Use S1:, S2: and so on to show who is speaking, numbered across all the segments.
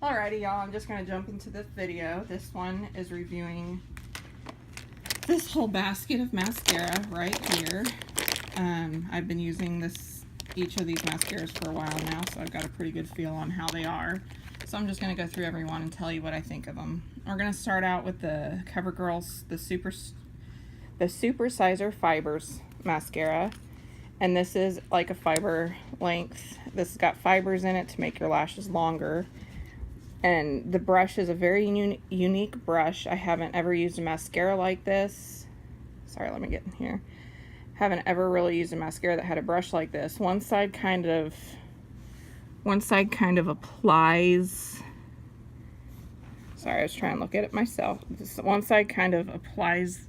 S1: Alrighty, y'all, I'm just going to jump into this video. This one is reviewing this whole basket of mascara right here. I've been using each of these mascaras for a while now, so I've got a pretty good feel on how they are. So I'm just going to go through every one and tell you what I think of them. We're going to start out with the CoverGirl's, the Super Sizer Fibers mascara. And this is like a fiber length. This has got fibers in it to make your lashes longer. And the brush is a very unique brush. I haven't ever used a mascara like this. Sorry, let me get in here. Haven't ever really used a mascara that had a brush like this. One side kind of applies. Sorry, I was trying to look at it myself. One side kind of applies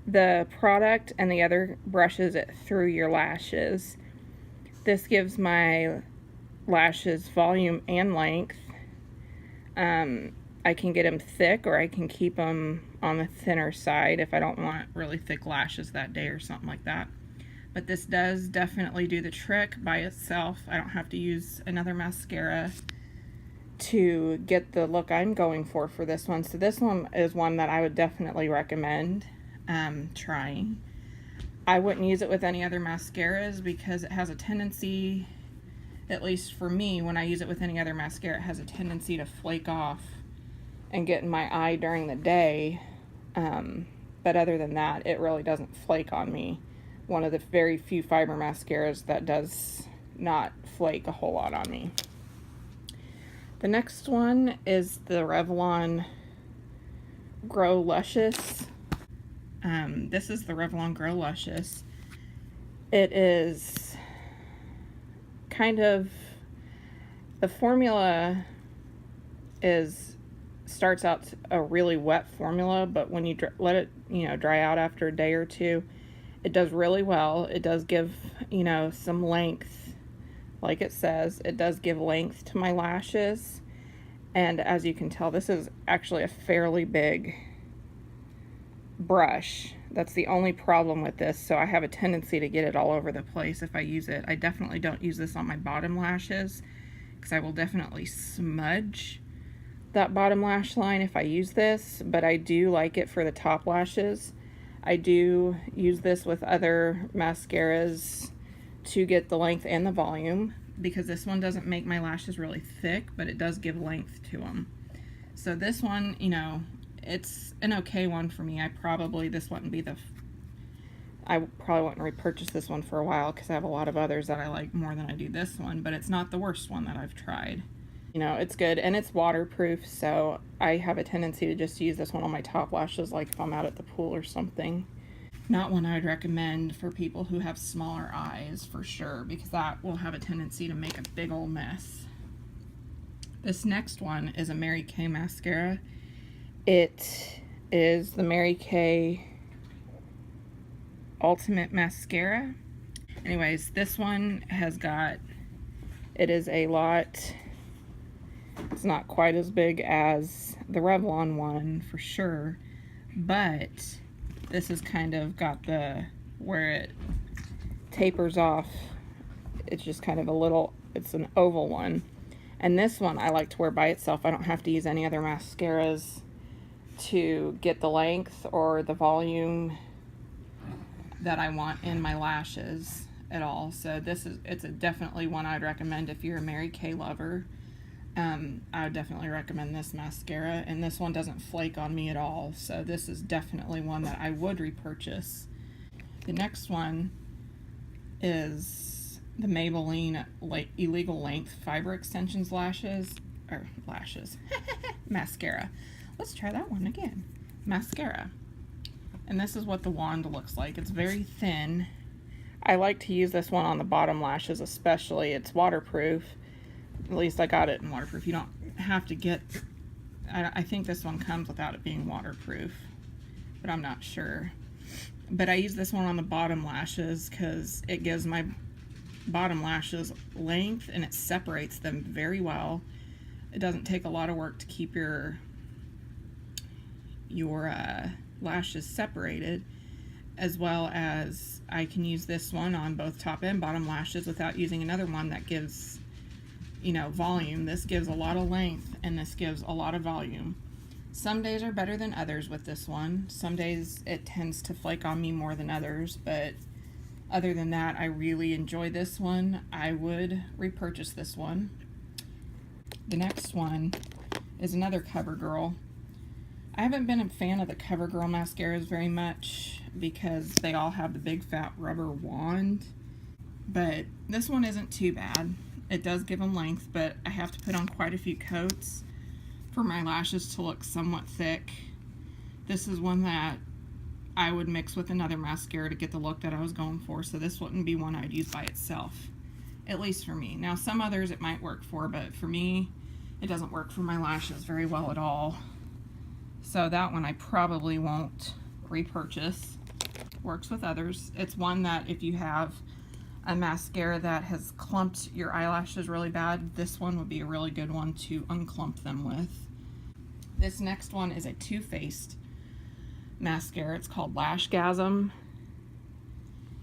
S1: the product and the other brushes it through your lashes. This gives my lashes volume and length. I can get them thick, or I can keep them on the thinner side if I don't want really thick lashes that day or something like that. But this does definitely do the trick by itself. I don't have to use another mascara to get the look I'm going for this one. So this one is one that I would definitely recommend trying. I wouldn't use it with any other mascaras because it has a tendency, at least for me, when I use it with any other mascara, it has a tendency to flake off and get in my eye during the day. But other than that, it really doesn't flake on me. One of the very few fiber mascaras that does not flake a whole lot on me. The next one is the Revlon Grow Luscious. This is the Revlon Grow Luscious. It is kind of, the formula starts out a really wet formula, but when you let it dry out after a day or two, it does really well. It does give some length, like it says. It does give length to my lashes, and as you can tell, this is actually a fairly big brush. That's the only problem with this, so I have a tendency to get it all over the place if I use it. I definitely don't use this on my bottom lashes because I will definitely smudge that bottom lash line if I use this, but I do like it for the top lashes. I do use this with other mascaras to get the length and the volume, because this one doesn't make my lashes really thick, but it does give length to them. So this one, it's an okay one for me. I probably wouldn't repurchase this one for a while because I have a lot of others that I like more than I do this one, but it's not the worst one that I've tried. It's good, and it's waterproof, so I have a tendency to just use this one on my top lashes, like if I'm out at the pool or something. Not one I'd recommend for people who have smaller eyes, for sure, because that will have a tendency to make a big old mess. This next one is a Mary Kay mascara. It is the Mary Kay Ultimate Mascara. Anyways, this one it's not quite as big as the Revlon one for sure, but this has kind of got where it tapers off. It's just kind of it's an oval one. And this one I like to wear by itself. I don't have to use any other mascaras to get the length or the volume that I want in my lashes at all. So it's definitely one I'd recommend if you're a Mary Kay lover. I would definitely recommend this mascara, and this one doesn't flake on me at all, so this is definitely one that I would repurchase. The next one is the Maybelline Illegal Length Fiber Extensions mascara. Let's try that one again. Mascara. And this is what the wand looks like. It's very thin. I like to use this one on the bottom lashes especially. It's waterproof. At least I got it in waterproof. You don't have to get, I think this one comes without it being waterproof, but I'm not sure. But I use this one on the bottom lashes because it gives my bottom lashes length and it separates them very well. It doesn't take a lot of work to keep your lashes separated, as well as I can use this one on both top and bottom lashes without using another one that gives you know, volume. This gives a lot of length and this gives a lot of volume. Some days are better than others with this one. Some days it tends to flake on me more than others, but other than that, I really enjoy this one. I would repurchase this one. The next one is another CoverGirl. I haven't been a fan of the CoverGirl mascaras very much because they all have the big fat rubber wand, but this one isn't too bad. It does give them length, but I have to put on quite a few coats for my lashes to look somewhat thick. This is one that I would mix with another mascara to get the look that I was going for, so this wouldn't be one I'd use by itself, at least for me. Now some others it might work for, but for me it doesn't work for my lashes very well at all. So that one I probably won't repurchase. Works with others. It's one that if you have a mascara that has clumped your eyelashes really bad, this one would be a really good one to unclump them with. This next one is a Too Faced mascara. It's called Lashgasm,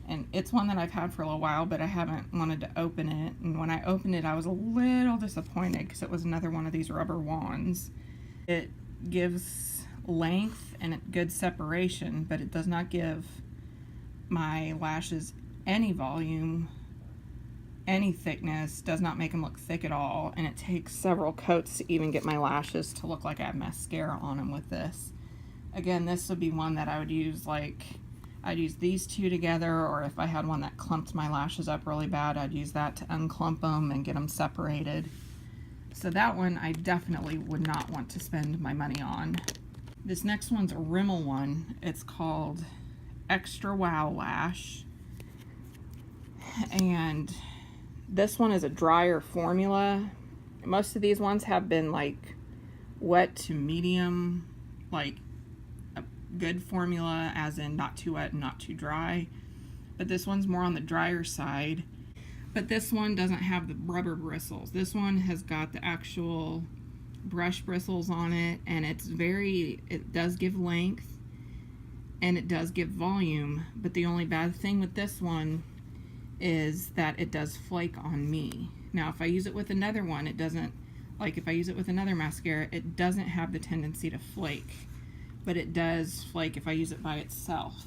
S1: and it's one that I've had for a little while, but I haven't wanted to open it, and when I opened it I was a little disappointed because it was another one of these rubber wands. It gives length and good separation, but it does not give my lashes any volume, any thickness, does not make them look thick at all, and it takes several coats to even get my lashes to look like I have mascara on them with this. Again, this would be one that I would use, like, I'd use these two together, or if I had one that clumped my lashes up really bad, I'd use that to unclump them and get them separated. So that one I definitely would not want to spend my money on. This next one's a Rimmel one. It's called Extra Wow Lash. And this one is a drier formula. Most of these ones have been like wet to medium, like a good formula, as in not too wet and not too dry. But this one's more on the drier side. But this one doesn't have the rubber bristles. This one has got the actual brush bristles on it, and it does give length and it does give volume, but the only bad thing with this one is that it does flake on me. Now if I use it with another one, it doesn't, like if I use it with another mascara, it doesn't have the tendency to flake, but it does flake if I use it by itself.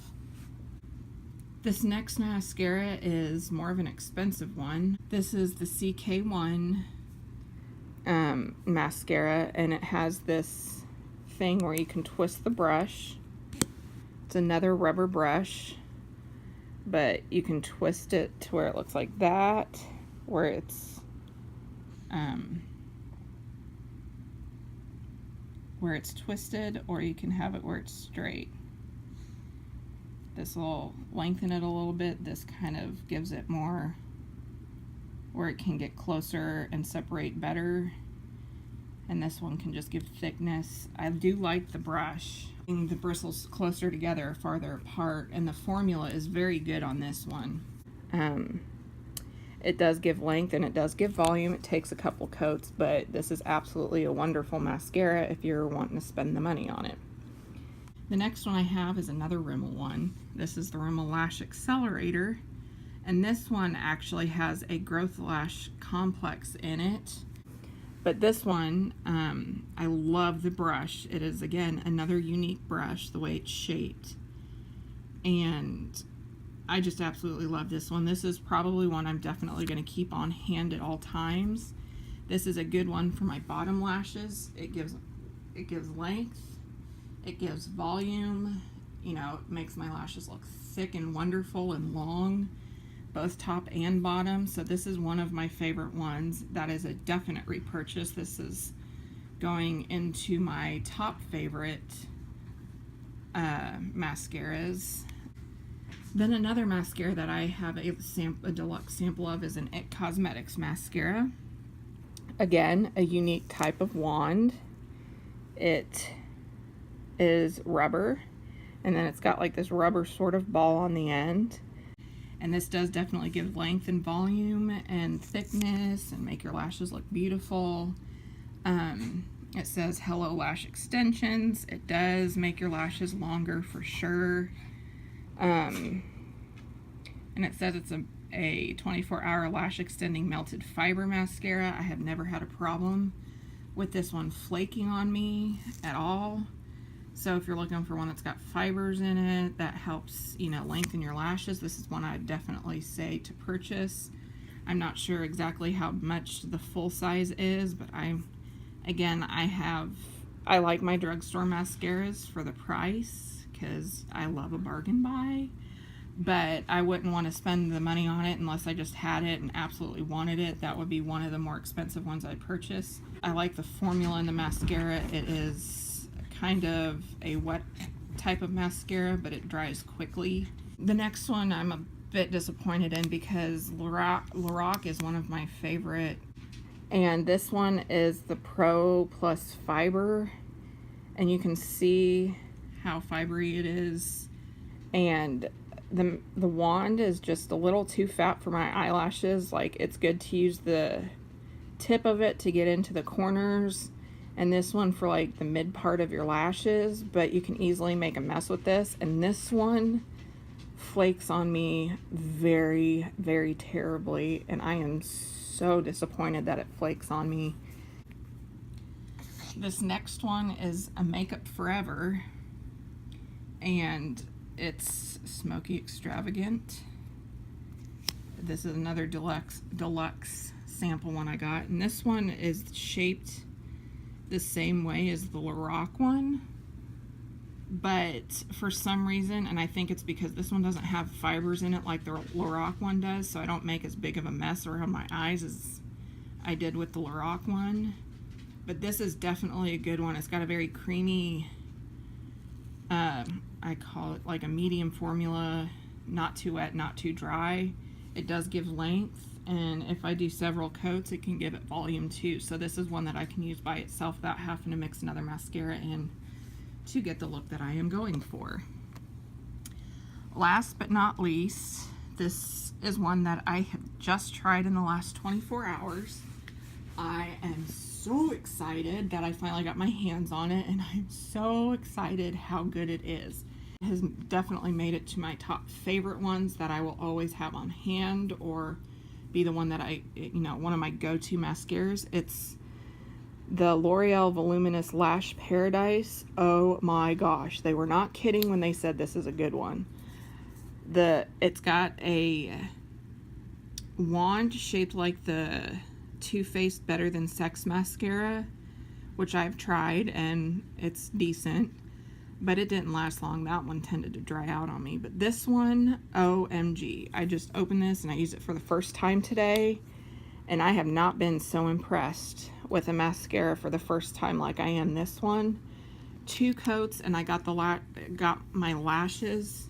S1: This next mascara is more of an expensive one. This is the CK1 mascara, and it has this thing where you can twist the brush. It's another rubber brush, but you can twist it to where it looks like that, where it's twisted, or you can have it where it's straight. This will lengthen it a little bit. This kind of gives it more where it can get closer and separate better, and this one can just give thickness. I do like the brush. The bristles closer together, farther apart, and the formula is very good on this one. It does give length and it does give volume. It takes a couple coats, but this is absolutely a wonderful mascara if you're wanting to spend the money on it. The next one I have is another Rimmel one. This is the Rimmel Lash Accelerator, and this one actually has a growth lash complex in it. But this one, I love the brush. It is, again, another unique brush, the way it's shaped. And I just absolutely love this one. This is probably one I'm definitely going to keep on hand at all times. This is a good one for my bottom lashes. It gives length. It gives volume. You know, it makes my lashes look thick and wonderful and long, both top and bottom. So this is one of my favorite ones. That is a definite repurchase. This is going into my top favorite mascaras. Then another mascara that I have a deluxe sample of is an It Cosmetics mascara. Again, a unique type of wand. It is rubber, and then it's got like this rubber sort of ball on the end. And this does definitely give length and volume and thickness and make your lashes look beautiful. It says Hello Lash Extensions. It does make your lashes longer for sure. And it says it's a a 24-hour lash extending melted fiber mascara. I have never had a problem with this one flaking on me at all. So if you're looking for one that's got fibers in it that helps, you know, lengthen your lashes, this is one I'd definitely say to purchase. I'm not sure exactly how much the full size is, but I like my drugstore mascaras for the price because I love a bargain buy, but I wouldn't want to spend the money on it unless I just had it and absolutely wanted it. That would be one of the more expensive ones I'd purchase. I like the formula in the mascara. It is kind of a wet type of mascara, but it dries quickly. The next one I'm a bit disappointed in because Lorac is one of my favorite, and this one is the Pro Plus Fiber, and you can see how fibery it is, and the wand is just a little too fat for my eyelashes. Like, it's good to use the tip of it to get into the corners, and this one for like the mid part of your lashes, but you can easily make a mess with this, and this one flakes on me very, very terribly, and I am so disappointed that it flakes on me. This next one is a Makeup Forever, and it's Smoky Extravagant. This is another deluxe sample one I got, and this one is shaped the same way as the Lorac one, but for some reason, and I think it's because this one doesn't have fibers in it like the Lorac one does, so I don't make as big of a mess around my eyes as I did with the Lorac one. But this is definitely a good one. It's got a very creamy, I call it like a medium formula, not too wet, not too dry. It does give length, and if I do several coats, it can give it volume too. So this is one that I can use by itself without having to mix another mascara in to get the look that I am going for. Last but not least, this is one that I have just tried in the last 24 hours. I am so excited that I finally got my hands on it, and I'm so excited how good it is. It has definitely made it to my top favorite ones that I will always have on hand, or be the one that one of my go-to mascaras. It's the L'Oreal Voluminous Lash Paradise. Oh my gosh, they were not kidding when they said this is a good one. It's got a wand shaped like the Too Faced Better Than Sex mascara, which I've tried and it's decent, but it didn't last long. That one tended to dry out on me. But this one, OMG. I just opened this and I used it for the first time today, and I have not been so impressed with a mascara for the first time like I am this one. 2 coats and I got my lashes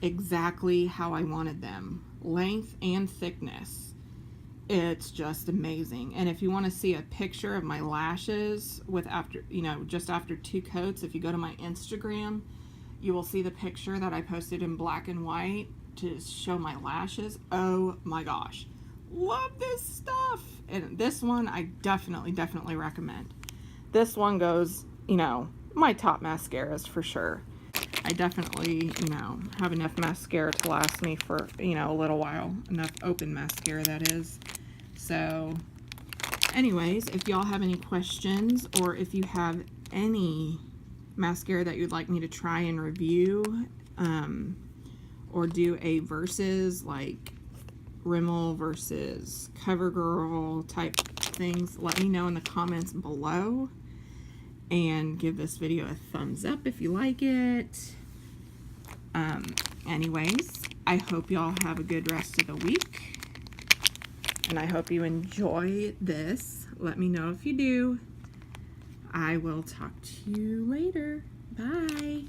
S1: exactly how I wanted them. Length and thickness. It's just amazing. And if you want to see a picture of my lashes just after 2 coats, if you go to my Instagram, you will see the picture that I posted in black and white to show my lashes. Oh my gosh. Love this stuff. And this one I definitely recommend. This one goes, my top mascaras for sure. I definitely, have enough mascara to last me for, a little while. Enough open mascara, that is. So, anyways, if y'all have any questions, or if you have any mascara that you'd like me to try and review, or do a versus, like Rimmel versus CoverGirl type things, let me know in the comments below, and give this video a thumbs up if you like it. Anyways, I hope y'all have a good rest of the week, and I hope you enjoy this. Let me know if you do. I will talk to you later. Bye.